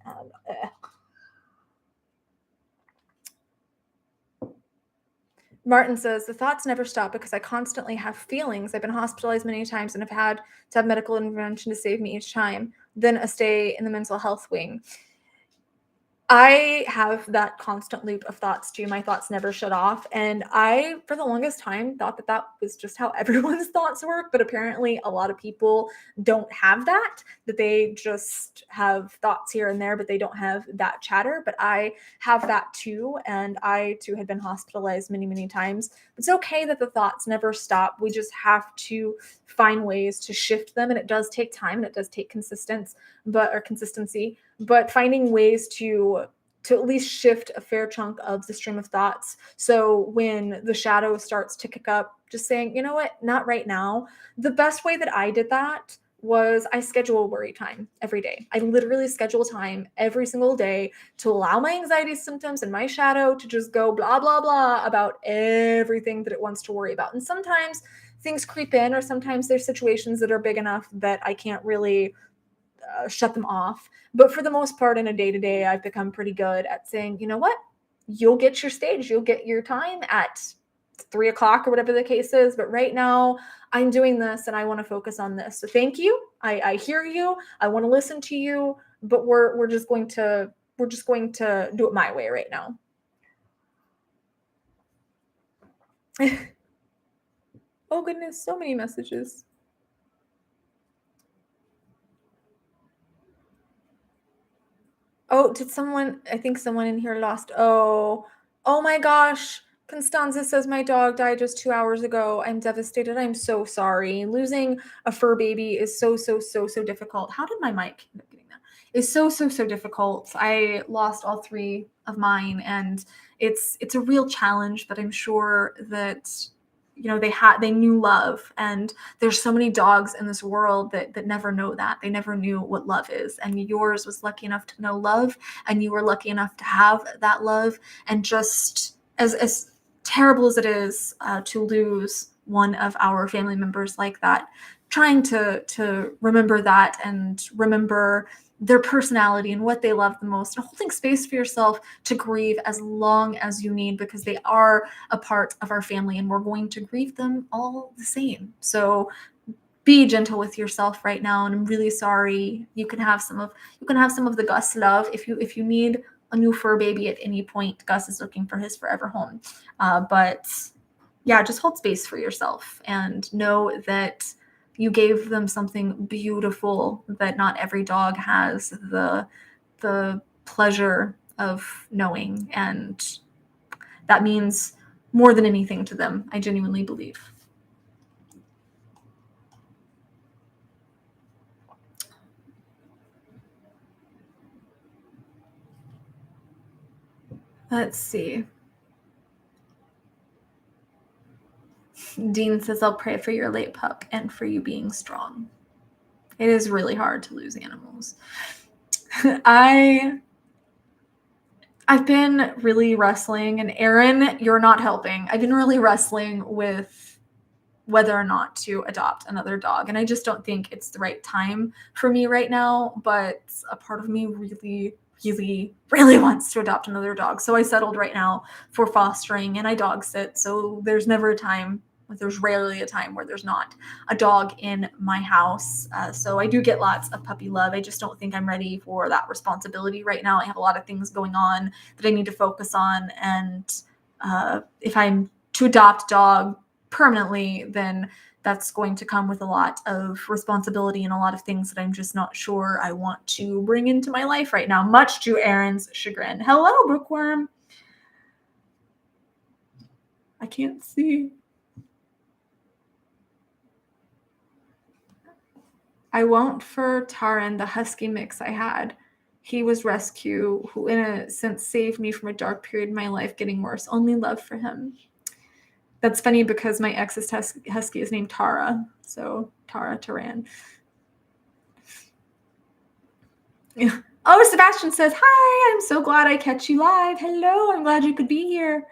Speaker 1: Martin says, the thoughts never stop because I constantly have feelings. I've been hospitalized many times and have had to have medical intervention to save me each time. Then a stay in the mental health wing. I have that constant loop of thoughts too. My thoughts never shut off. And I, for the longest time, thought that was just how everyone's thoughts work. But apparently a lot of people don't have that they just have thoughts here and there, but they don't have that chatter. But I have that too. And I too had been hospitalized many, many times. It's okay that the thoughts never stop. We just have to find ways to shift them. And it does take time and it does take consistency, but finding ways to at least shift a fair chunk of the stream of thoughts. So when the shadow starts to kick up, just saying, you know what, not right now. The best way that I did that was I schedule worry time every day. I literally schedule time every single day to allow my anxiety symptoms and my shadow to just go blah, blah, blah about everything that it wants to worry about. And sometimes things creep in, or sometimes there's situations that are big enough that I can't really shut them off. But for the most part, in a day-to-day, I've become pretty good at saying, you know what, you'll get your stage, you'll get your time at 3 o'clock or whatever the case is. But right now I'm doing this and I want to focus on this. So thank you. I hear you. I want to listen to you, but we're just going to do it my way right now. Oh goodness, so many messages. Oh, I think someone in here lost. Oh my gosh. Constanza says my dog died just 2 hours ago. I'm devastated. I'm so sorry. Losing a fur baby is so difficult. How did my mic end up getting that? It's so difficult. I lost all 3 of mine, and it's a real challenge, but I'm sure that they knew love. And there's so many dogs in this world that never know that. They never knew what love is. And yours was lucky enough to know love, and you were lucky enough to have that love. And just as terrible as it is to lose one of our family members like that, trying to remember that and remember their personality and what they love the most, and holding space for yourself to grieve as long as you need, because they are a part of our family and we're going to grieve them all the same. So be gentle with yourself right now, and I'm really sorry. You can have some of the Gus love if you need a new fur baby at any point. Gus is looking for his forever home. But yeah, just hold space for yourself and know that you gave them something beautiful that not every dog has the pleasure of knowing, and that means more than anything to them, I genuinely believe. Let's see. Dean says, I'll pray for your late pup and for you being strong. It is really hard to lose animals. I've been really wrestling, and Aaron, you're not helping. I've been really wrestling with whether or not to adopt another dog. And I just don't think it's the right time for me right now. But a part of me really, really, really wants to adopt another dog. So I settled right now for fostering, and I dog sit. So there's never a time, there's rarely a time where there's not a dog in my house. So I do get lots of puppy love. I just don't think I'm ready for that responsibility right now. I have a lot of things going on that I need to focus on. And if I'm to adopt a dog permanently, then that's going to come with a lot of responsibility and a lot of things that I'm just not sure I want to bring into my life right now, much to Aaron's chagrin. Hello, Bookworm. I can't see. I won't for Taran, the husky mix I had. He was rescue, who in a sense saved me from a dark period in my life getting worse. Only love for him. That's funny because my ex's husky is named Tara. So Tara Taran. Yeah. Oh, Sebastian says, hi, I'm so glad I catch you live. Hello, I'm glad you could be here.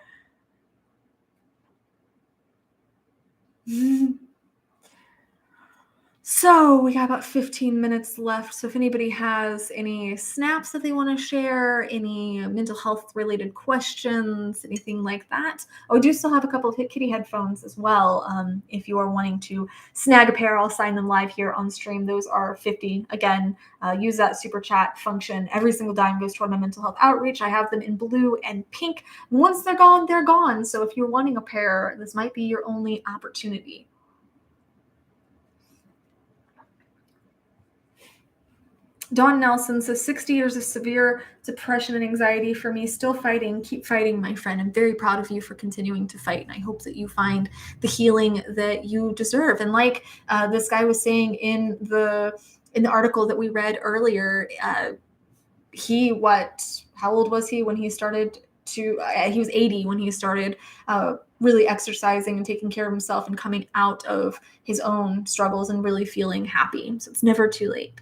Speaker 1: So we got about 15 minutes left. So if anybody has any snaps that they want to share, any mental health related questions, anything like that. Oh, I do still have a couple of kitty headphones as well. If you are wanting to snag a pair, I'll sign them live here on stream. Those are $50. Again, use that super chat function. Every single dime goes toward my mental health outreach. I have them in blue and pink. Once they're gone, they're gone. So if you're wanting a pair, this might be your only opportunity. Dawn Nelson says 60 years of severe depression and anxiety for me, still fighting. Keep fighting, my friend. I'm very proud of you for continuing to fight, and I hope that you find the healing that you deserve. And like this guy was saying in the article that we read earlier, how old was he when he started to? He was 80 when he started really exercising and taking care of himself and coming out of his own struggles and really feeling happy. So it's never too late.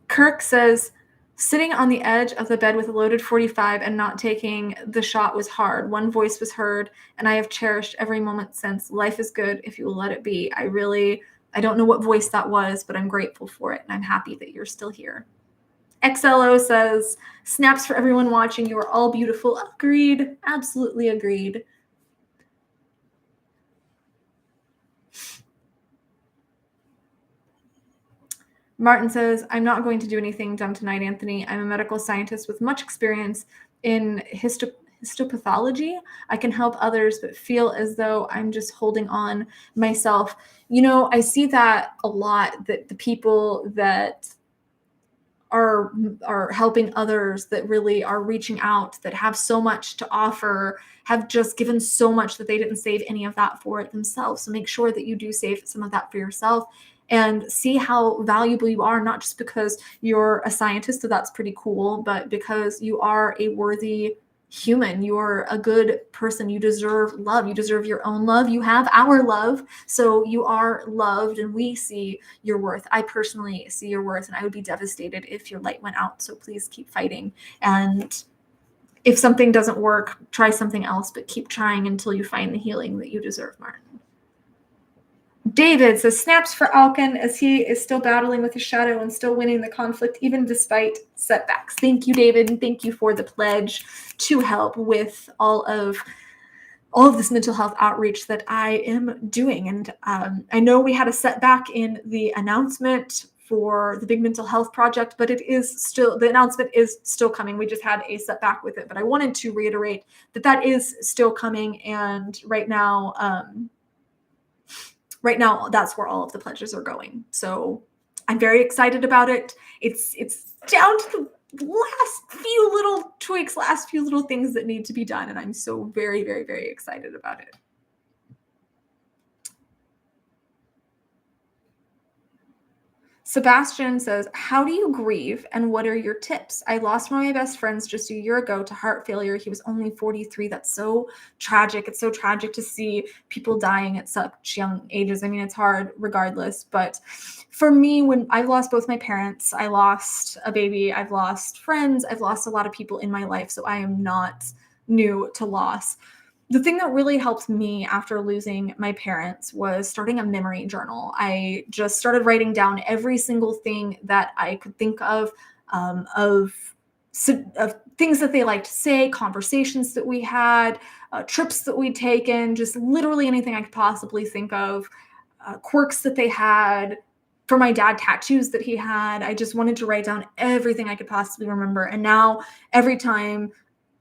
Speaker 1: Kirk says, sitting on the edge of the bed with a loaded 45 and not taking the shot was hard. One voice was heard, and I have cherished every moment since. Life is good if you will let it be. I don't know what voice that was, but I'm grateful for it, and I'm happy that you're still here. XLO says, snaps for everyone watching. You are all beautiful. Agreed. Absolutely agreed. Martin says, I'm not going to do anything dumb tonight, Anthony. I'm a medical scientist with much experience in histopathology. I can help others, but feel as though I'm just holding on myself. I see that a lot, that the people that are helping others, that really are reaching out, that have so much to offer, have just given so much that they didn't save any of that for it themselves. So make sure that you do save some of that for yourself. And see how valuable you are, not just because you're a scientist, so that's pretty cool, but because you are a worthy human. You're a good person. You deserve love. You deserve your own love. You have our love. So you are loved, and we see your worth. I personally see your worth, and I would be devastated if your light went out. So please keep fighting. And if something doesn't work, try something else, but keep trying until you find the healing that you deserve, Martin. David says, snaps for Alkin as he is still battling with his shadow and still winning the conflict, even despite setbacks. Thank you, David, and thank you for the pledge to help with all of this mental health outreach that I am doing. And I know we had a setback in the announcement for the big mental health project, but the announcement is still coming. We just had a setback with it, but I wanted to reiterate that is still coming. And right now, that's where all of the pledges are going. So I'm very excited about it. It's down to the last few little tweaks, last few little things that need to be done. And I'm so very, very, very excited about it. Sebastian says, how do you grieve and what are your tips? I lost one of my best friends just a year ago to heart failure. He was only 43. That's so tragic. It's so tragic to see people dying at such young ages. I mean, it's hard regardless. But for me, when I lost both my parents, I lost a baby, I've lost friends, I've lost a lot of people in my life. So I am not new to loss. The thing that really helped me after losing my parents was starting a memory journal. I just started writing down every single thing that I could think of things that they liked to say, conversations that we had, trips that we'd taken, just literally anything I could possibly think of, quirks that they had. For my dad, tattoos that he had. I just wanted to write down everything I could possibly remember. And now every time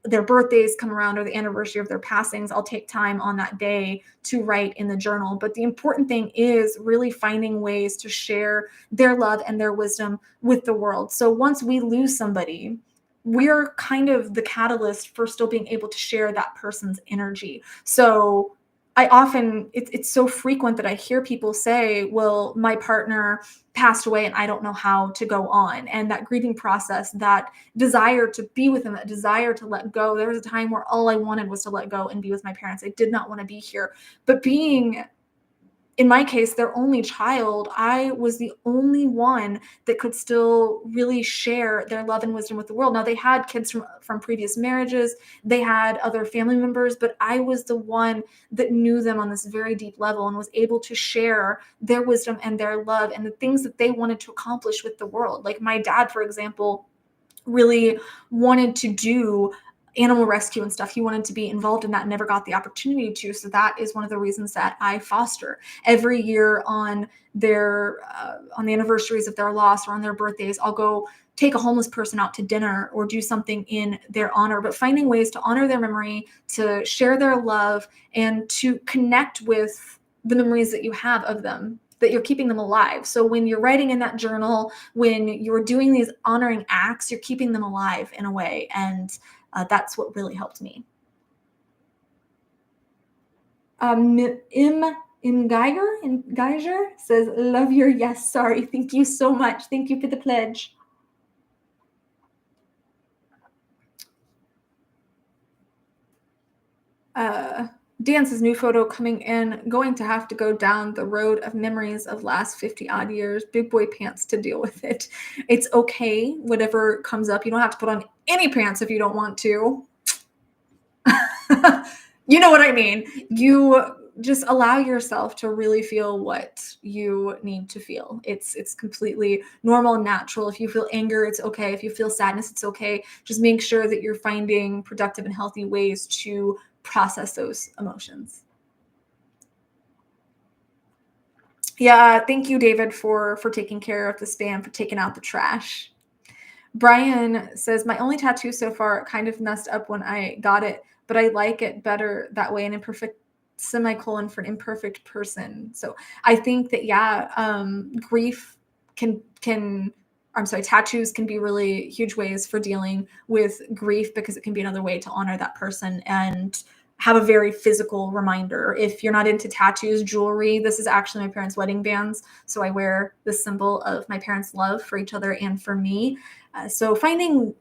Speaker 1: their birthdays come around or the anniversary of their passings, I'll take time on that day to write in the journal. But the important thing is really finding ways to share their love and their wisdom with the world. So once we lose somebody, we're kind of the catalyst for still being able to share that person's energy. So it's so frequent that I hear people say, well, my partner passed away and I don't know how to go on. And that grieving process, that desire to be with them, that desire to let go. There was a time where all I wanted was to let go and be with my parents. I did not want to be here. But being, in my case, their only child, I was the only one that could still really share their love and wisdom with the world. Now, they had kids from previous marriages, they had other family members, but I was the one that knew them on this very deep level and was able to share their wisdom and their love and the things that they wanted to accomplish with the world. Like my dad, for example, really wanted to do animal rescue and stuff. He wanted to be involved in that and never got the opportunity to. So that is one of the reasons that I foster. Every year on the anniversaries of their loss or on their birthdays, I'll go take a homeless person out to dinner or do something in their honor, but finding ways to honor their memory, to share their love, and to connect with the memories that you have of them, that you're keeping them alive. So when you're writing in that journal, when you're doing these honoring acts, you're keeping them alive in a way. And that's what really helped me. Geiger says, love your yes, sorry. Thank you so much. Thank you for the pledge. Dan says, new photo coming in, going to have to go down the road of memories of last 50 odd years, big boy pants to deal with it. It's okay, whatever comes up. You don't have to put on any pants if you don't want to. You know what I mean? You just allow yourself to really feel what you need to feel. It's completely normal and natural. If you feel anger, it's okay. If you feel sadness, it's okay. Just make sure that you're finding productive and healthy ways to process those emotions. Yeah, thank you, David, for taking care of the spam, for taking out the trash. Brian says, my only tattoo so far kind of messed up when I got it, but I like it better that way, an imperfect semicolon for an imperfect person. So I think that, grief tattoos can be really huge ways for dealing with grief, because it can be another way to honor that person and have a very physical reminder. If you're not into tattoos, jewelry, this is actually my parents' wedding bands. So I wear the symbol of my parents' love for each other and for me. So finding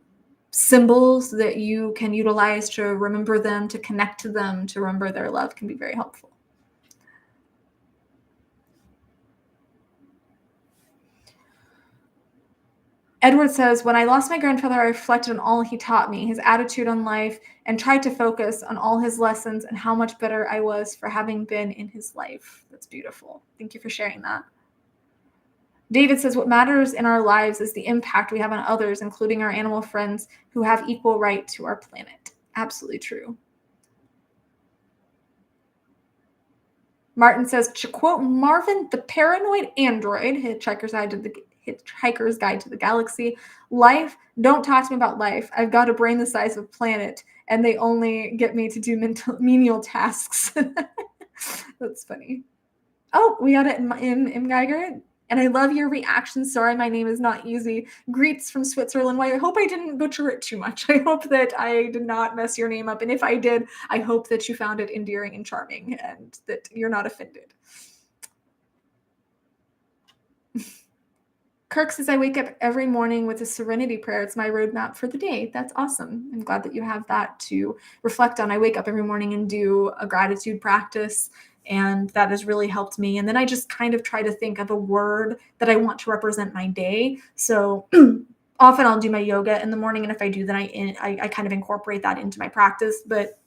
Speaker 1: symbols that you can utilize to remember them, to connect to them, to remember their love can be very helpful. Edward says, when I lost my grandfather, I reflected on all he taught me, his attitude on life, and tried to focus on all his lessons and how much better I was for having been in his life. That's beautiful. Thank you for sharing that. David says, what matters in our lives is the impact we have on others, including our animal friends who have equal right to our planet. Absolutely true. Martin says, to quote Marvin, the paranoid android, Hitchhiker's Guide to the Galaxy, life, don't talk to me about life. I've got a brain the size of a planet, and they only get me to do menial tasks. That's funny. Oh, we got it in Geiger. And I love your reaction. Sorry, my name is not easy. Greets from Switzerland. Well, I hope I didn't butcher it too much. I hope that I did not mess your name up. And if I did, I hope that you found it endearing and charming and that you're not offended. Kirk says, I wake up every morning with a serenity prayer. It's my roadmap for the day. That's awesome. I'm glad that you have that to reflect on. I wake up every morning and do a gratitude practice, and that has really helped me. And then I just kind of try to think of a word that I want to represent my day. So often I'll do my yoga in the morning, and if I do, then I kind of incorporate that into my practice. But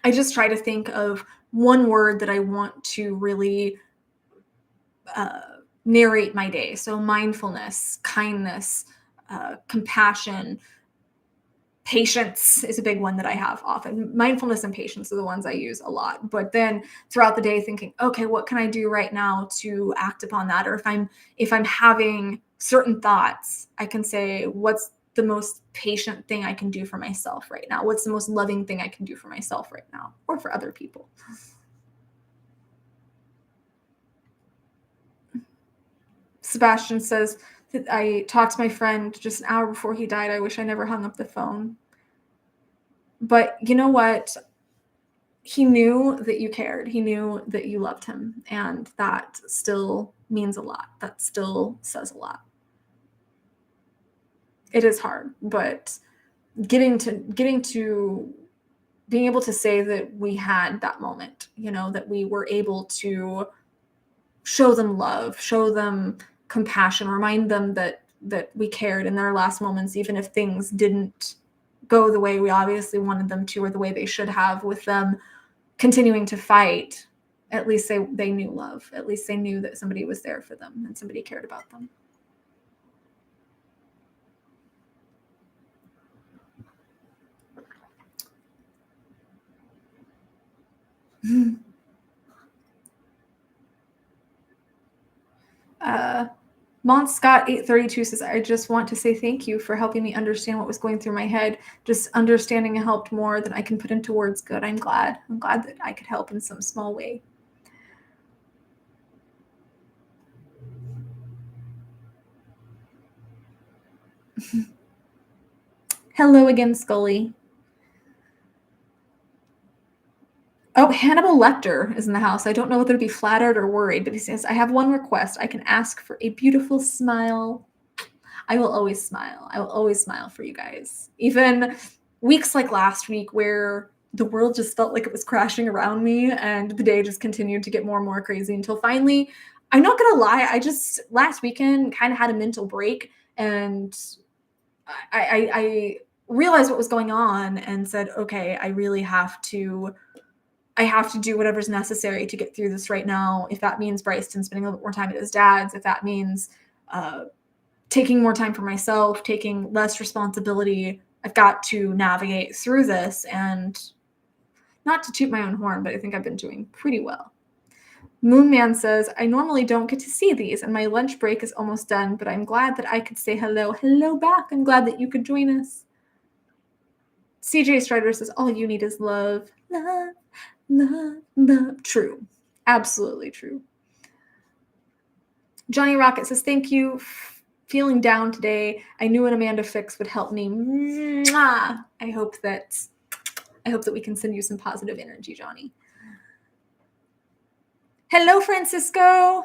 Speaker 1: I just try to think of one word that I want to really narrate my day. So mindfulness, kindness, compassion, patience is a big one that I have often. Mindfulness and patience are the ones I use a lot. But then throughout the day thinking, okay, what can I do right now to act upon that? Or if I'm having certain thoughts, I can say, what's the most patient thing I can do for myself right now? What's the most loving thing I can do for myself right now or for other people? Sebastian says that I talked to my friend just an hour before he died. I wish I never hung up the phone. But you know what? He knew that you cared. He knew that you loved him. And that still means a lot. That still says a lot. It is hard, but getting to being able to say that we had that moment, that we were able to show them love, show them compassion, remind them that we cared in their last moments, even if things didn't go the way we obviously wanted them to or the way they should have, with them continuing to fight. At least they knew love. At least they knew that somebody was there for them and somebody cared about them. Mont Scott 832 says, I just want to say thank you for helping me understand what was going through my head. Just understanding helped more than I can put into words. Good. I'm glad that I could help in some small way. Hello again, Scully. Oh, Hannibal Lecter is in the house. I don't know whether to be flattered or worried, but he says, I have one request. I can ask for a beautiful smile. I will always smile. I will always smile for you guys. Even weeks like last week where the world just felt like it was crashing around me and the day just continued to get more and more crazy until finally, I'm not going to lie, I just last weekend kind of had a mental break, and I realized what was going on and said, okay, I have to do whatever's necessary to get through this right now. If that means Bryson spending a little bit more time at his dad's, if that means taking more time for myself, taking less responsibility, I've got to navigate through this. And not to toot my own horn, but I think I've been doing pretty well. Moonman says, I normally don't get to see these, and my lunch break is almost done, but I'm glad that I could say hello. Hello back. I'm glad that you could join us. CJ Strider says, all you need is love. Love, love, love. True. Absolutely true. Johnny Rocket says, thank you. Feeling down today. I knew an Amanda fix would help me. Mwah! I hope that we can send you some positive energy, Johnny. Hello, Francisco.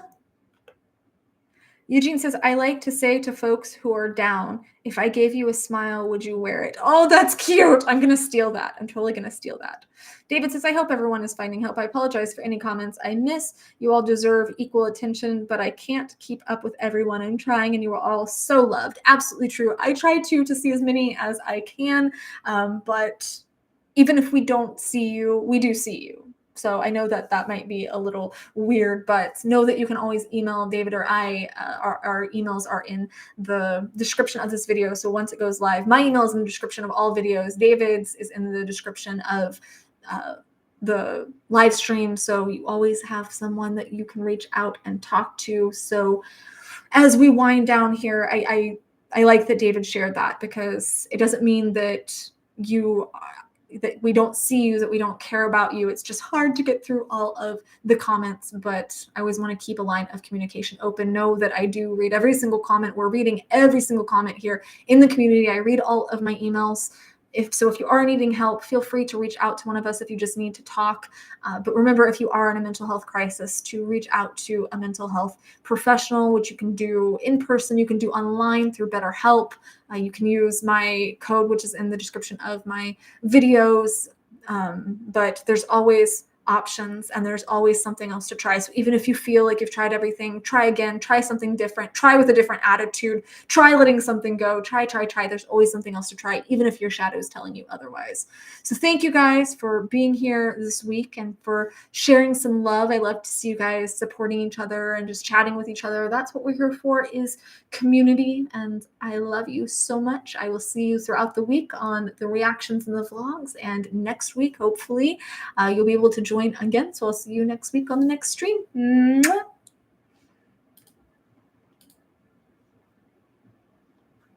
Speaker 1: Eugene says, I like to say to folks who are down, if I gave you a smile, would you wear it? Oh, that's cute. I'm going to steal that. I'm totally going to steal that. David says, I hope everyone is finding help. I apologize for any comments I miss. You all deserve equal attention, but I can't keep up with everyone. I'm trying, and you are all so loved. Absolutely true. I try to see as many as I can, but even if we don't see you, we do see you. So I know that that might be a little weird, but know that you can always email David or I. Our emails are in the description of this video. So once it goes live, my email is in the description of all videos. David's is in the description of the live stream. So you always have someone that you can reach out and talk to. So as we wind down here, I like that David shared that, because it doesn't mean that that we don't see you, that we don't care about you. It's just hard to get through all of the comments, but I always want to keep a line of communication open. Know that I do read every single comment. We're reading every single comment here in the community. I read all of my emails. If you are needing help, feel free to reach out to one of us if you just need to talk. But remember, if you are in a mental health crisis, to reach out to a mental health professional, which you can do in person, you can do online through BetterHelp. You can use my code, which is in the description of my videos. But there's always options, and there's always something else to try. So even if you feel like you've tried everything, try again, try something different, try with a different attitude, try letting something go, try. There's always something else to try, even if your shadow is telling you otherwise. So thank you guys for being here this week and for sharing some love. I love to see you guys supporting each other and just chatting with each other. That's what we're here for, is community. And I love you so much. I will see you throughout the week on the reactions and the vlogs. And next week, hopefully, you'll be able to join again. So I'll see you next week on the next stream. Mwah!